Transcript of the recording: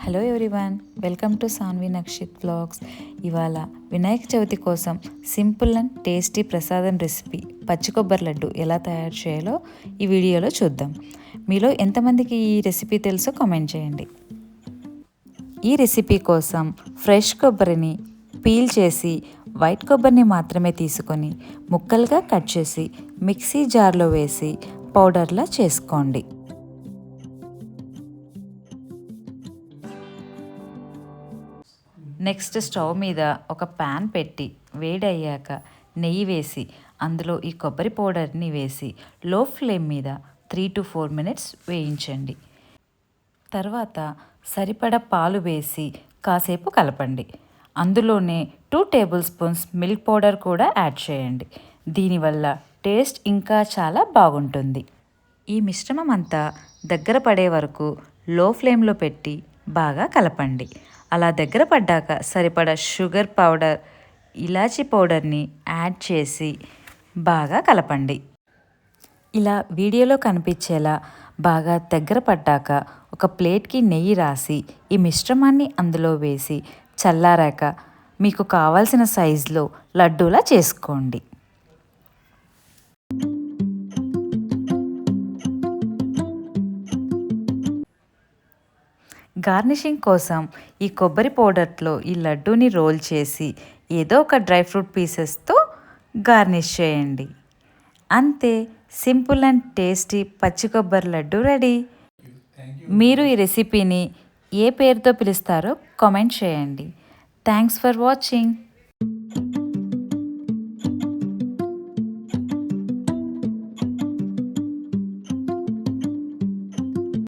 Hello everyone, welcome to Sanvi Nakshith vlogs. ఇవాళ వినాయక చవితి కోసం simple and tasty ప్రసాదం రెసిపీ పచ్చి కొబ్బరి లడ్డు ఎలా తయారు చేయాలో ఈ వీడియోలో చూద్దాం. మీలో ఎంతమందికి ఈ రెసిపీ తెలుసో కామెంట్ చేయండి. ఈ రెసిపీ కోసం ఫ్రెష్ కొబ్బరిని పీల్ చేసి వైట్ కొబ్బరిని మాత్రమే తీసుకొని ముక్కలుగా కట్ చేసి మిక్సీ జార్లో వేసి పౌడర్లా చేసుకోండి. నెక్స్ట్ స్టవ్ మీద ఒక ప్యాన్ పెట్టి వేడయ్యాక నెయ్యి వేసి అందులో ఈ కొబ్బరి పౌడర్ని వేసి లో ఫ్లేమ్ మీద 3 to 4 minutes వేయించండి. తర్వాత సరిపడ పాలు వేసి కాసేపు కలపండి. అందులోనే 2 tablespoons మిల్క్ పౌడర్ కూడా యాడ్ చేయండి. దీనివల్ల టేస్ట్ ఇంకా చాలా బాగుంటుంది. ఈ మిశ్రమం అంతా దగ్గర పడే వరకు లో ఫ్లేమ్లో పెట్టి బాగా కలపండి. అలా దగ్గర పడ్డాక సరిపడ షుగర్ పౌడర్, ఇలాచీ పౌడర్ని యాడ్ చేసి బాగా కలపండి. ఇలా వీడియోలో కనిపించేలా బాగా దగ్గర పడ్డాక ఒక ప్లేట్కి నెయ్యి రాసి ఈ మిశ్రమాన్ని అందులో వేసి చల్లారాక మీకు కావాల్సిన సైజులో లడ్డూలా చేసుకోండి. గార్నిషింగ్ కోసం ఈ కొబ్బరి పౌడర్లో ఈ లడ్డూని రోల్ చేసి ఏదో ఒక డ్రై ఫ్రూట్ పీసెస్తో గార్నిష్ చేయండి. అంతే, సింపుల్ అండ్ టేస్టీ పచ్చి కొబ్బరి లడ్డు రెడీ. మీరు ఈ రెసిపీని ఏ పేరుతో పిలుస్తారో కామెంట్ చేయండి. Thanks for watching.